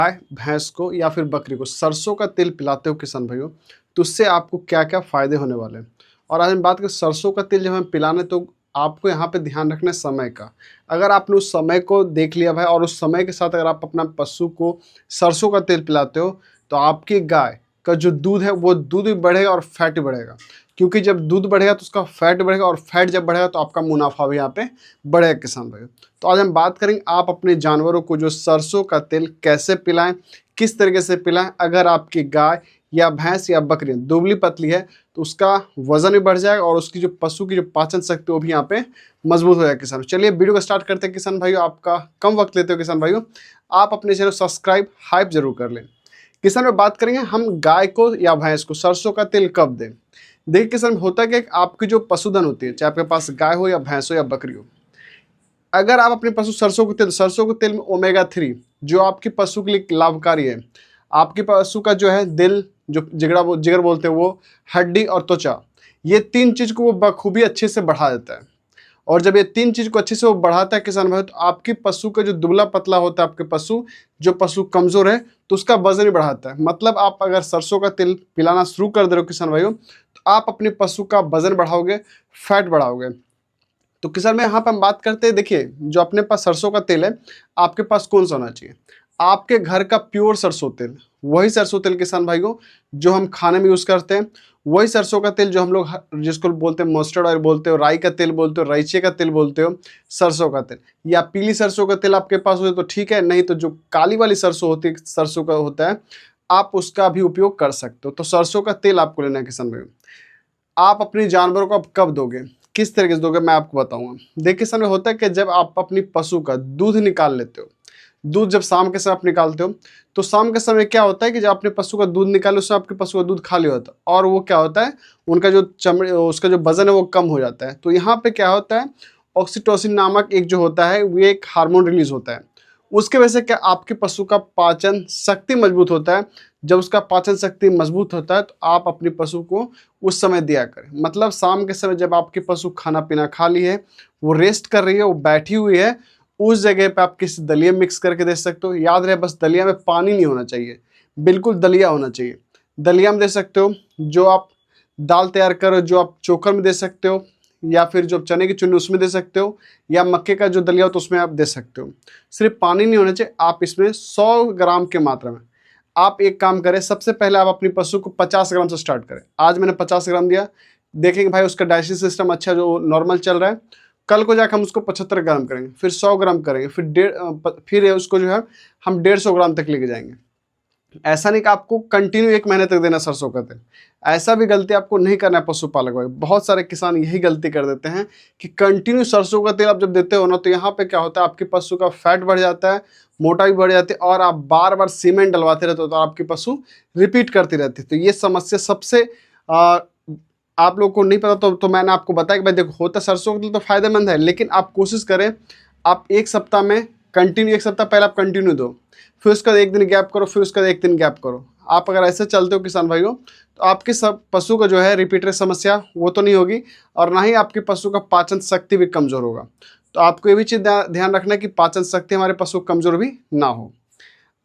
गाय भैंस को या फिर बकरी को सरसों का तेल पिलाते हो किसान भाइयों, तो उससे आपको क्या क्या फ़ायदे होने वाले हैं। और आज हम बात करें सरसों का तेल जब हम पिलाने, तो आपको यहाँ पे ध्यान रखना है समय का। अगर आपने उस समय को देख लिया भाई और उस समय के साथ अगर आप अपना पशु को सरसों का तेल पिलाते हो, तो आपकी गाय का जो दूध है वो दूध भी बढ़ेगा और फैट भी बढ़ेगा। क्योंकि जब दूध बढ़ेगा तो उसका फैट बढ़ेगा और फैट जब बढ़ेगा तो आपका मुनाफा भी यहाँ पे बढ़ेगा किसान भाइयों। तो आज हम बात करेंगे आप अपने जानवरों को जो सरसों का तेल कैसे पिलाएं, किस तरीके से पिलाएं। अगर आपकी गाय या भैंस या बकरी दुबली पतली है तो उसका वजन भी बढ़ जाएगा और उसकी जो पशु की जो पाचन शक्ति वो भी यहाँ पे मजबूत हो जाएगा किसान। चलिए वीडियो को स्टार्ट करते हैं किसान भाइयों। आपका कम वक्त लेते हो किसान भाइयों, आप अपने चैनल सब्सक्राइब हाइप जरूर कर लें। किसान में बात करेंगे हम गाय को या भैंस को सरसों का तेल कब दें। देखिए किसान, होता है कि आपकी जो पशुधन होती है, चाहे आपके पास गाय हो या भैंस हो या बकरी हो, अगर आप अपने पशु सरसों के तेल में ओमेगा 3 जो आपके पशु के लिए लाभकारी है, आपके पशु का जो है दिल, जो जिगर बोलते हैं वो, हड्डी और त्वचा, ये तीन चीज़ को वो बखूबी अच्छे से बढ़ा देता है। और जब ये तीन चीज़ को अच्छे से वो बढ़ाता है किसान भाई, तो आपकी पशु का जो दुबला पतला होता है, आपके पशु जो पशु कमज़ोर है, तो उसका वजन ही बढ़ाता है। मतलब आप अगर सरसों का तेल पिलाना शुरू कर दे रहे हो किसान भाइयों, तो आप अपने पशु का वजन बढ़ाओगे, फैट बढ़ाओगे। तो किसान में यहाँ पर हम बात करते हैं, देखिए जो अपने पास सरसों का तेल है, आपके पास कौन सा होना चाहिए? आपके घर का प्योर सरसों तेल, वही सरसों तेल किसान भाइयों जो हम खाने में यूज़ करते हैं, वही सरसों का तेल जो हम लोग जिसको बोलते हैं मस्टर्ड ऑयल बोलते हो, राई का तेल बोलते हो, राईचे का तेल बोलते हो, सरसों का तेल। या पीली सरसों का तेल आपके पास हो तो ठीक है, नहीं तो जो काली वाली सरसों होती है, सरसों का होता है, आप उसका भी उपयोग कर सकते हो। तो सरसों का तेल आपको लेना है किसान भाइयों। आप अपने जानवरों को आप कब दोगे, किस तरीके से दोगे, मैं आपको बताऊंगा। देखिए समय होता है कि जब आप अपनी पशु का दूध निकाल लेते हो, दूध जब शाम के समय आप निकालते हो, तो शाम के समय क्या होता है कि जब अपने पशु का दूध निकाले उस समय आपके पशु का दूध खाली होता है और वो क्या होता है, उनका जो चमड़े, उसका जो वजन है वो कम हो जाता है। तो यहाँ पे क्या होता है, ऑक्सीटोसिन नामक एक जो होता है वो एक हार्मोन रिलीज होता है। उसके वजह से क्या आपके पशु का पाचन शक्ति मजबूत होता है। जब उसका पाचन शक्ति मजबूत होता है तो आप अपने पशु को उस समय दिया करें। मतलब शाम के समय जब आपके पशु खाना पीना खा ली है, वो रेस्ट कर रही है, वो बैठी हुई है, उस जगह पे आप किसी दलिया मिक्स करके दे सकते हो। याद रहे बस दलिया में पानी नहीं होना चाहिए, बिल्कुल दलिया होना चाहिए। दलिया में दे सकते हो, जो आप दाल तैयार करो, जो आप चोकर में दे सकते हो, या फिर जो चने की चुन्नी उसमें दे सकते हो, या मक्के का जो दलिया हो तो उसमें आप दे सकते हो। सिर्फ पानी नहीं होना चाहिए। आप इसमें 100 ग्राम के मात्रा में आप एक काम करें, सबसे पहले आप अपनी पशु को 50 ग्राम से स्टार्ट करें। आज मैंने 50 ग्राम दिया, देखेंगे भाई उसका डाइजेस्टिव सिस्टम अच्छा जो नॉर्मल चल रहा है, कल को जाकर हम उसको 75 ग्राम करेंगे, फिर 100 ग्राम करेंगे, फिर उसको जो है हम 150 ग्राम तक लेके जाएंगे। ऐसा नहीं कि आपको कंटिन्यू 1 महीने तक देना सरसों का तेल। ऐसा भी गलती आपको नहीं करना है पशुपालक भाई। बहुत सारे किसान यही गलती कर देते हैं कि कंटिन्यू सरसों का तेल आप जब देते हो ना, तो यहाँ पे क्या होता है, आपके पशु का फैट बढ़ जाता है, मोटाई बढ़ जाती है, और आप बार बार सीमेंट डलवाते रहते हो तो आपके पशु रिपीट करती रहती है। तो ये समस्या सबसे आप लोग को नहीं पता, तो मैंने आपको बताया कि भाई देखो, होता सरसों का तेल तो फायदेमंद है, लेकिन आप कोशिश करें आप एक सप्ताह में कंटिन्यू, एक सप्ताह पहले आप कंटिन्यू दो, फिर उसका 1 दिन गैप करो, फिर उसका 1 दिन गैप करो। आप अगर ऐसे चलते हो किसान भाइयों, तो आपके सब पशु का जो है रिपीटर समस्या वो तो नहीं होगी, और ना ही आपके पशु का पाचन शक्ति भी कमज़ोर होगा। तो आपको ये भी चीज़ ध्यान रखना है कि पाचन शक्ति हमारे पशु कमज़ोर भी ना हो।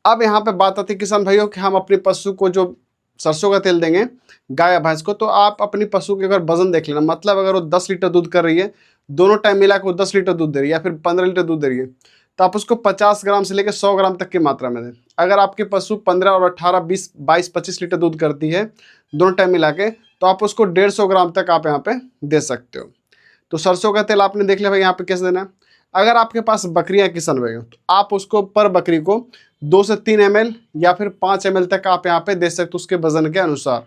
अब यहाँ पे बात आती है किसान भाइयों कि हम अपने पशु को जो सरसों का तेल देंगे गाय या भैंस को, तो आप अपनी पशु के अगर वजन देख लेना। मतलब अगर वो 10 लीटर दूध कर रही है, दोनों टाइम मिला के वो 10 लीटर दूध दे रही है या फिर 15 लीटर दूध दे रही है, तो आप उसको 50 ग्राम से लेकर 100 ग्राम तक की मात्रा में दें। अगर आपके पशु 15 और 18, 20, 22, 25 लीटर दूध करती है दोनों टाइम मिला के, तो आप उसको 150 ग्राम तक आप यहाँ पे दे सकते हो। तो सरसों का तेल आपने देख लिया भाई यहाँ पे कैसे देना है। अगर आपके पास बकरियां किसान भाई हो, तो आप उसको पर बकरी को 2 से 3 ml या फिर 5 ml तक आप यहाँ पे दे सकते हो उसके वजन के अनुसार।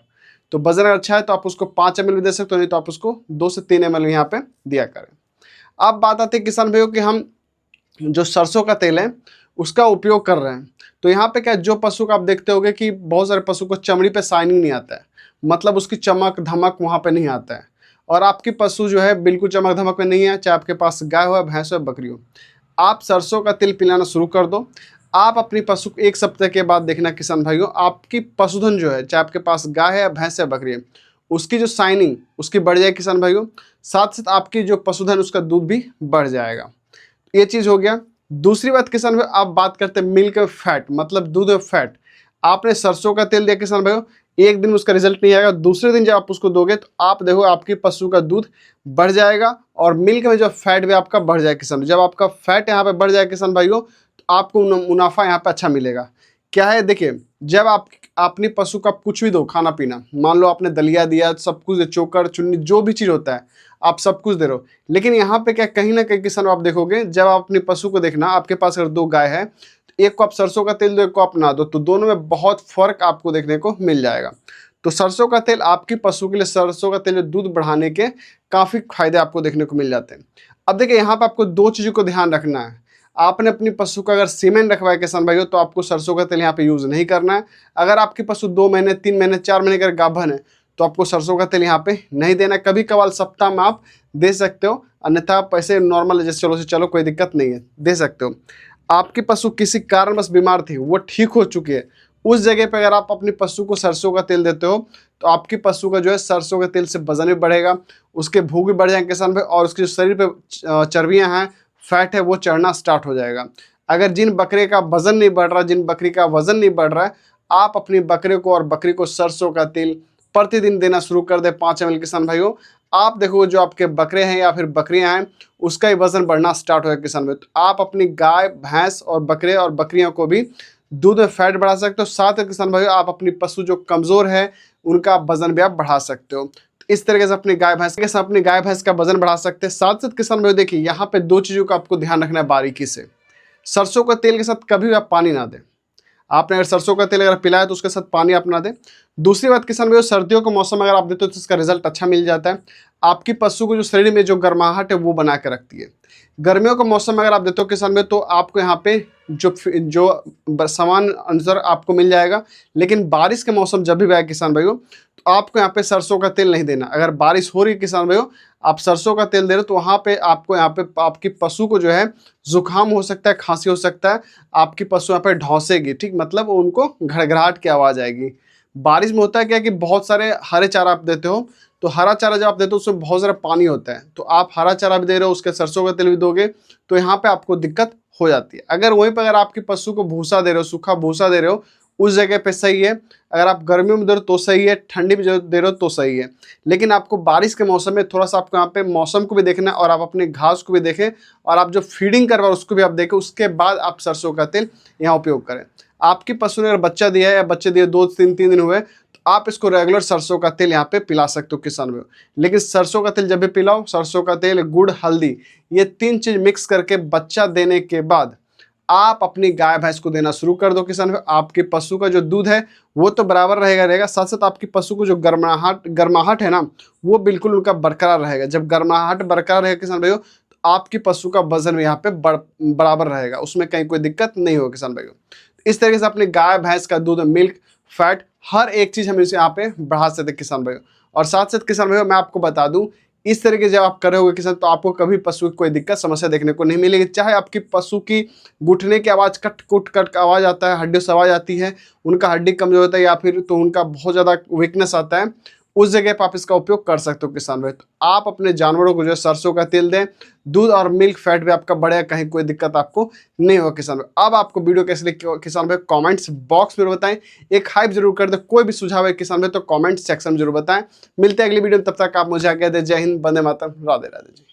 तो वजन अगर अच्छा है तो आप उसको 5 ml भी दे सकते हो, नहीं तो आप उसको 2 से 3 ml यहाँ पे दिया करें। अब बात आती है किसान भाइयों कि हम जो सरसों का तेल है उसका उपयोग कर रहे हैं, तो यहाँ पे क्या, जो पशु का आप देखते होंगे कि बहुत सारे पशु को चमड़ी पे शाइनिंग नहीं आता है, मतलब उसकी चमक धमक वहाँ पे नहीं आता है। और आपकी पशु जो है बिल्कुल चमक धमक में नहीं है, चाहे आपके पास गाय हो, भैंस हो, बकरी हो, आप सरसों का तेल पिलाना शुरू कर दो। आप अपनी पशु को 1 सप्ताह के बाद देखना किसान भाइयों, आपकी पशुधन जो है, चाहे आपके पास गाय है, भैंस है, बकरी है, उसकी जो शाइनिंग उसकी बढ़ जाएगी किसान भाइयों। साथ साथ आपकी जो पशुधन उसका दूध भी बढ़ जाएगा। ये चीज़ हो गया। दूसरी बात किसान भाई, आप बात करते हैं मिल्क फैट, मतलब दूध और फैट। आपने सरसों का तेल दिया किसान भाइयों, एक दिन उसका रिजल्ट नहीं आएगा, दूसरे दिन जब आप उसको दोगे तो आप देखो आपके पशु का दूध बढ़ जाएगा और मिल्क में जो फैट भी आपका बढ़ जाएगा किसान। जब आपका फैट यहाँ पे बढ़ जाएगा किसान भाइयों, तो आपको मुनाफा यहाँ पे अच्छा मिलेगा। क्या है देखिए, जब आप अपने पशु का कुछ भी दो खाना पीना, मान लो आपने दलिया दिया, सब कुछ, चोकर चुन्नी जो भी चीज़ होता है आप सब कुछ दे रहे हो, लेकिन यहाँ पे क्या कहीं ना कहीं किसान आप देखोगे, जब आप अपने पशु को देखना, आपके पास अगर दो गाय है तो एक को आप सरसों का तेल दो, एक को आप ना दो, तो दोनों में बहुत फर्क आपको देखने को मिल जाएगा। तो सरसों का तेल आपकी पशु के लिए, सरसों का तेल दूध बढ़ाने के काफ़ी फायदे आपको देखने को मिल जाते हैं। अब देखिए यहाँ पे आपको दो चीज़ों को ध्यान रखना है। आपने अपनी पशु का अगर सीमेन रखवाए किसान भाइयों, तो आपको सरसों का तेल यहाँ पे यूज़ नहीं करना है। अगर आपकी पशु 2 महीने 3 महीने 4 महीने का गाभन है, तो आपको सरसों का तेल यहाँ पे नहीं देना। कभी कभार सप्ताह में आप दे सकते हो, अन्यथा आप ऐसे नॉर्मल जैसे चलो से चलो कोई दिक्कत नहीं है, दे सकते हो। आपकी पशु किसी कारणवश बीमार थी, वो ठीक हो चुकी है, उस जगह पे अगर आप अपनी पशु को सरसों का तेल देते हो, तो आपकी पशु का जो है सरसों के तेल से वजन भी बढ़ेगा, उसके भूख भी बढ़ जाएंगे किसान भाई, और उसके जो शरीर पे चर्बियाँ हैं, फैट है, वो चढ़ना स्टार्ट हो जाएगा। अगर जिन बकरे का वजन नहीं बढ़ रहा, जिन बकरी का वजन नहीं बढ़ रहा है, आप अपनी बकरे को और बकरी को सरसों का तेल प्रतिदिन देना शुरू कर दे 5 ml किसान भाइयों, आप देखो जो आपके बकरे हैं या फिर बकरियां हैं, उसका ही वजन बढ़ना स्टार्ट होगा किसान भाई। तो आप अपनी गाय भैंस और बकरे और बकरियों को भी दूध में फैट बढ़ा सकते हो। साथ ही किसान भाइयों, आप अपनी पशु जो कमज़ोर है उनका वजन भी आप बढ़ा सकते हो। तो इस तरीके से अपनी गाय भैंस का वजन बढ़ा सकते हैं। साथ साथ किसान भाइयों देखिए, यहाँ पे दो चीज़ों का आपको ध्यान रखना है बारीकी से। सरसों का तेल के साथ कभी भी आप पानी ना दें। आपने अगर सरसों का तेल अगर पिलाया तो उसके साथ पानी आप ना दें। दूसरी बात किसान भाइयों, सर्दियों के मौसम में अगर आप देते हो तो इसका रिजल्ट अच्छा मिल जाता है। आपकी पशु को जो शरीर में जो गर्माहट है वो बना के रखती है। गर्मियों के मौसम में अगर आप देते हो किसान भाई, तो आपको यहाँ पे जो सामान अनुसार आपको मिल जाएगा। लेकिन बारिश के मौसम जब भी आए किसान भाइयों, तो आपको यहाँ पे सरसों का तेल नहीं देना। अगर बारिश हो रही है किसान भाइयों, आप सरसों का तेल दे रहे हो, तो वहाँ पे आपको यहाँ पे आपकी पशु को जो है जुकाम हो सकता है, खांसी हो सकता है, आपकी पशु यहाँ पे ढौंसेगी, ठीक, मतलब उनको घड़घड़ाहट की आवाज़ आएगी। बारिश में होता है क्या कि बहुत सारे हरे चारा आप देते हो, तो हरा चारा जब आप देते हो उसमें बहुत सारा पानी होता है, तो आप हरा चारा भी दे रहे हो, उसके सरसों का तेल भी दोगे, तो यहाँ पे आपको दिक्कत हो जाती है। अगर वहीं पर अगर आपकी पशु को भूसा दे रहे हो, सूखा भूसा दे रहे हो, उस जगह पे सही है। अगर आप गर्मियों में दे रहे हो तो सही है, ठंडी में जो दे रहे हो तो सही है। लेकिन आपको बारिश के मौसम में थोड़ा सा आपको यहाँ पे मौसम को भी देखना है, और आप अपने घास को भी देखें, और आप जो फीडिंग करवा उसको भी आप देखें, उसके बाद आप सरसों का तेल यहाँ उपयोग करें। आपकी पशु ने अगर बच्चा दिया है या बच्चे दिए 2-3 दिन हुए, तो आप इसको रेगुलर सरसों का तेल यहाँ पे पिला सकते हो किसान भाइयों। लेकिन सरसों का तेल जब भी पिलाओ, सरसों का तेल, गुड़, हल्दी, ये 3 चीज़ मिक्स करके बच्चा देने के बाद आप अपनी गाय भैंस को देना शुरू कर दो किसान भाई। आपके पशु का जो दूध है वो तो बराबर रहेगा, साथ साथ आपकी पशु को जो गर्माहट है ना, वो बिल्कुल उनका बरकरार रहेगा। जब गर्माहट बरकरार रहेगा किसान भाइयों, तो आपकी पशु का वजन भी यहाँ पे बराबर रहेगा, उसमें कहीं कोई दिक्कत नहीं होगी किसान भाइयों। इस तरीके से अपनी गाय भैंस का दूध, मिल्क, फैट, हर एक चीज़ हम इसे यहाँ पे बढ़ा सकते हैं किसान भाइयों। और साथ साथ किसान भाइयों मैं आपको बता दूं, इस तरीके जब आप करोगे किसान, तो आपको कभी पशु की कोई दिक्कत समस्या देखने को नहीं मिलेगी। चाहे आपकी पशु की घुटने की आवाज़, कट आवाज़ आता है, हड्डियों से आवाज़ आती है, उनका हड्डी कमजोर होता है, या फिर तो उनका बहुत ज़्यादा वीकनेस आता है, उस जगह पर आप इसका उपयोग कर सकते हो किसान भाई। तो आप अपने जानवरों को जो है सरसों का तेल दें, दूध और मिल्क फैट भी आपका बढ़ेगा, कहीं कोई दिक्कत आपको नहीं होगा किसान भाई। अब आपको वीडियो कैसे लगी किसान भाई, कमेंट्स बॉक्स में बताएं, एक हाइप जरूर कर दे। कोई भी सुझाव है किसान भाई तो कमेंट सेक्शन में जरूर बताएं। मिलते हैं अगली वीडियो में, तब तक आप मुझे आज्ञा दें। जय हिंद, वंदे मातरम, राधे राधे जी।